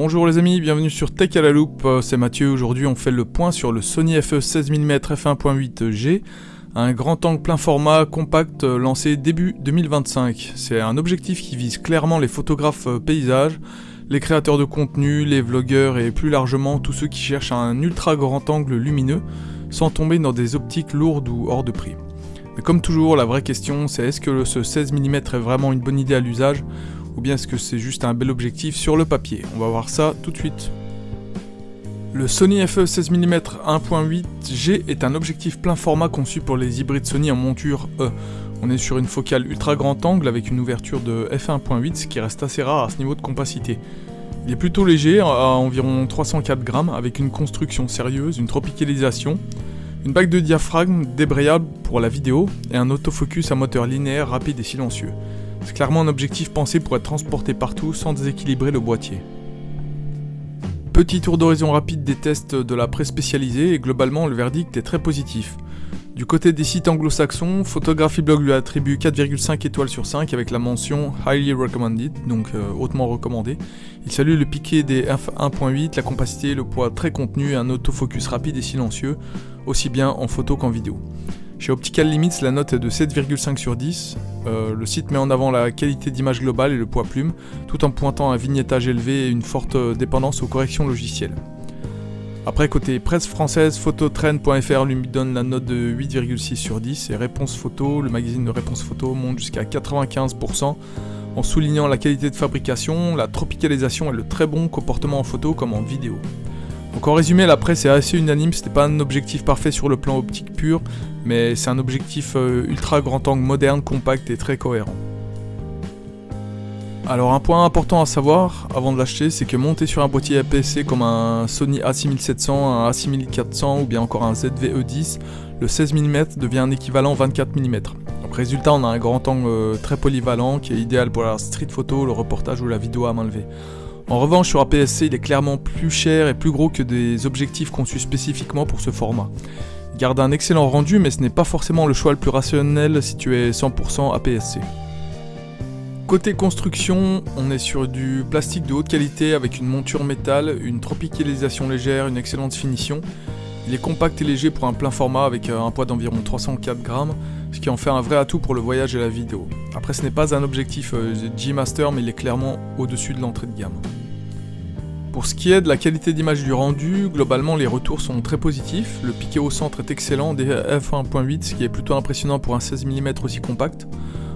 Bonjour les amis, bienvenue sur Tech à la loupe, c'est Mathieu. Aujourd'hui on fait le point sur le Sony FE 16 mm f1.8G, un grand angle plein format compact lancé début 2025. C'est un objectif qui vise clairement les photographes paysages, les créateurs de contenu, les vlogueurs et plus largement tous ceux qui cherchent un ultra grand angle lumineux sans tomber dans des optiques lourdes ou hors de prix. Mais comme toujours, la vraie question c'est est-ce que ce 16 mm est vraiment une bonne idée à l'usage ou bien est-ce que c'est juste un bel objectif sur le papier? On va voir ça tout de suite. Le Sony FE 16 mm 1.8G est un objectif plein format conçu pour les hybrides Sony en monture E. On est sur une focale ultra grand angle avec une ouverture de f1.8, ce qui reste assez rare à ce niveau de compacité. Il est plutôt léger, à environ 304 grammes, avec une construction sérieuse, une tropicalisation, une bague de diaphragme débrayable pour la vidéo et un autofocus à moteur linéaire rapide et silencieux. C'est clairement un objectif pensé pour être transporté partout sans déséquilibrer le boîtier. Petit tour d'horizon rapide des tests de la presse spécialisée et globalement le verdict est très positif. Du côté des sites anglo-saxons, Photography Blog lui attribue 4,5 étoiles sur 5 avec la mention Highly Recommended, donc hautement recommandé. Il salue le piqué des f1.8, la compacité, le poids très contenu et un autofocus rapide et silencieux, aussi bien en photo qu'en vidéo. Chez Optical Limits, la note est de 7,5 sur 10. Le site met en avant la qualité d'image globale et le poids plume, tout en pointant un vignettage élevé et une forte dépendance aux corrections logicielles. Après, côté presse française, Phototrend.fr lui donne la note de 8,6 sur 10 et Réponse Photo, le magazine de Réponse Photo, monte jusqu'à 95% en soulignant la qualité de fabrication, la tropicalisation et le très bon comportement en photo comme en vidéo. Donc en résumé, la presse est assez unanime, c'était pas un objectif parfait sur le plan optique pur, mais c'est un objectif ultra grand angle moderne, compact et très cohérent. Alors un point important à savoir avant de l'acheter, c'est que monté sur un boîtier APS-C comme un Sony A6700, un A6400 ou bien encore un ZV-E10, le 16 mm devient un équivalent 24 mm. Donc résultat, on a un grand angle très polyvalent qui est idéal pour la street photo, le reportage ou la vidéo à main levée. En revanche, sur APS-C, il est clairement plus cher et plus gros que des objectifs conçus spécifiquement pour ce format. Il garde un excellent rendu, mais ce n'est pas forcément le choix le plus rationnel si tu es 100% APS-C. Côté construction, on est sur du plastique de haute qualité avec une monture métal, une tropicalisation légère, une excellente finition. Il est compact et léger pour un plein format avec un poids d'environ 304 grammes, ce qui en fait un vrai atout pour le voyage et la vidéo. Après, ce n'est pas un objectif G-Master, mais il est clairement au-dessus de l'entrée de gamme. Pour ce qui est de la qualité d'image du rendu, globalement les retours sont très positifs. Le piqué au centre est excellent, des f1.8, ce qui est plutôt impressionnant pour un 16 mm aussi compact.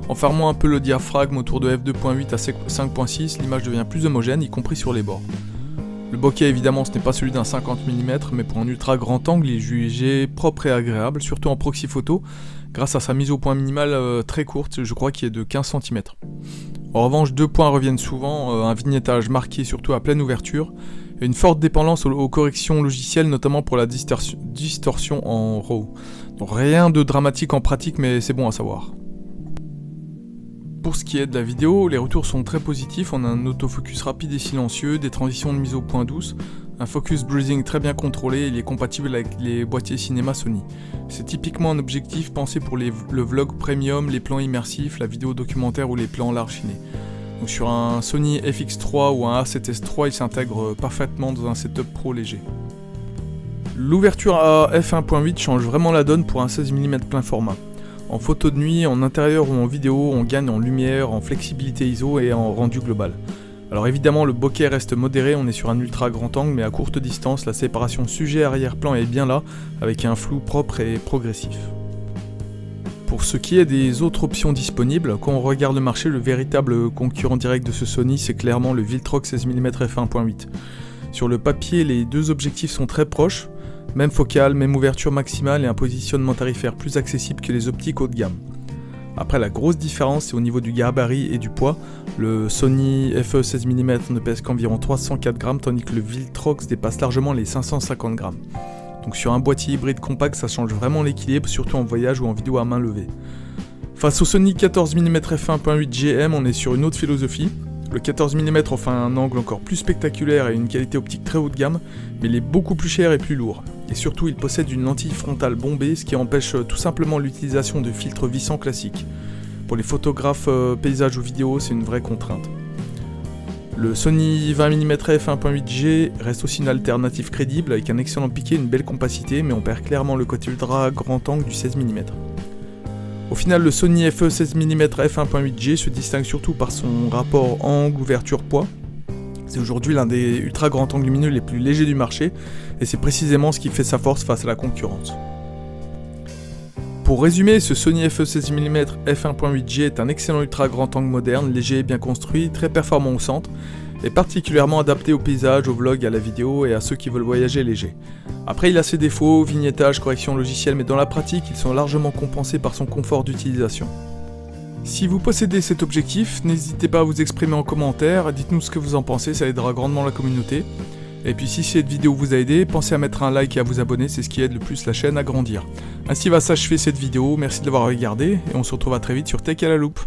En fermant un peu le diaphragme autour de f2.8 à 5.6, l'image devient plus homogène, y compris sur les bords. Le bokeh évidemment ce n'est pas celui d'un 50 mm, mais pour un ultra grand angle il est jugé propre et agréable, surtout en proxy photo, grâce à sa mise au point minimale très courte, je crois qui est de 15 cm. En revanche, deux points reviennent souvent, un vignettage marqué surtout à pleine ouverture, et une forte dépendance aux corrections logicielles, notamment pour la distorsion en RAW. Donc rien de dramatique en pratique, mais c'est bon à savoir. Pour ce qui est de la vidéo, les retours sont très positifs, on a un autofocus rapide et silencieux, des transitions de mise au point douces, un focus breathing très bien contrôlé et il est compatible avec les boîtiers cinéma Sony. C'est typiquement un objectif pensé pour le vlog premium, les plans immersifs, la vidéo documentaire ou les plans large ciné. Donc sur un Sony FX3 ou un A7S3, il s'intègre parfaitement dans un setup pro léger. L'ouverture à f1.8 change vraiment la donne pour un 16 mm plein format. En photo de nuit, en intérieur ou en vidéo, on gagne en lumière, en flexibilité ISO et en rendu global. Alors évidemment le bokeh reste modéré, on est sur un ultra grand angle mais à courte distance, la séparation sujet-arrière-plan est bien là, avec un flou propre et progressif. Pour ce qui est des autres options disponibles, quand on regarde le marché, le véritable concurrent direct de ce Sony c'est clairement le Viltrox 16 mm f1.8. Sur le papier, les deux objectifs sont très proches, même focale, même ouverture maximale et un positionnement tarifaire plus accessible que les optiques haut de gamme. Après la grosse différence c'est au niveau du gabarit et du poids, le Sony FE 16 mm ne pèse qu'environ 304 grammes tandis que le Viltrox dépasse largement les 550 grammes. Donc sur un boîtier hybride compact ça change vraiment l'équilibre, surtout en voyage ou en vidéo à main levée. Face au Sony 14 mm f1.8 GM on est sur une autre philosophie. Le 14 mm offre un angle encore plus spectaculaire et une qualité optique très haut de gamme, mais il est beaucoup plus cher et plus lourd. Et surtout, il possède une lentille frontale bombée, ce qui empêche tout simplement l'utilisation de filtres vissants classiques. Pour les photographes paysages ou vidéo, c'est une vraie contrainte. Le Sony 20mm f1.8G reste aussi une alternative crédible avec un excellent piqué et une belle compacité, mais on perd clairement le côté ultra grand angle du 16 mm. Au final, le Sony FE 16mm f1.8G se distingue surtout par son rapport angle-ouverture-poids. C'est aujourd'hui l'un des ultra grands angles lumineux les plus légers du marché, et c'est précisément ce qui fait sa force face à la concurrence. Pour résumer, ce Sony FE 16mm f1.8G est un excellent ultra grand angle moderne, léger, bien construit, très performant au centre, et particulièrement adapté au paysage, au vlog, à la vidéo et à ceux qui veulent voyager léger. Après, il a ses défauts, vignettage, correction logicielle, mais dans la pratique, ils sont largement compensés par son confort d'utilisation. Si vous possédez cet objectif, n'hésitez pas à vous exprimer en commentaire, dites-nous ce que vous en pensez, ça aidera grandement la communauté. Et puis si cette vidéo vous a aidé, pensez à mettre un like et à vous abonner, c'est ce qui aide le plus la chaîne à grandir. Ainsi va s'achever cette vidéo, merci de l'avoir regardée, et on se retrouve à très vite sur Tech à la loupe.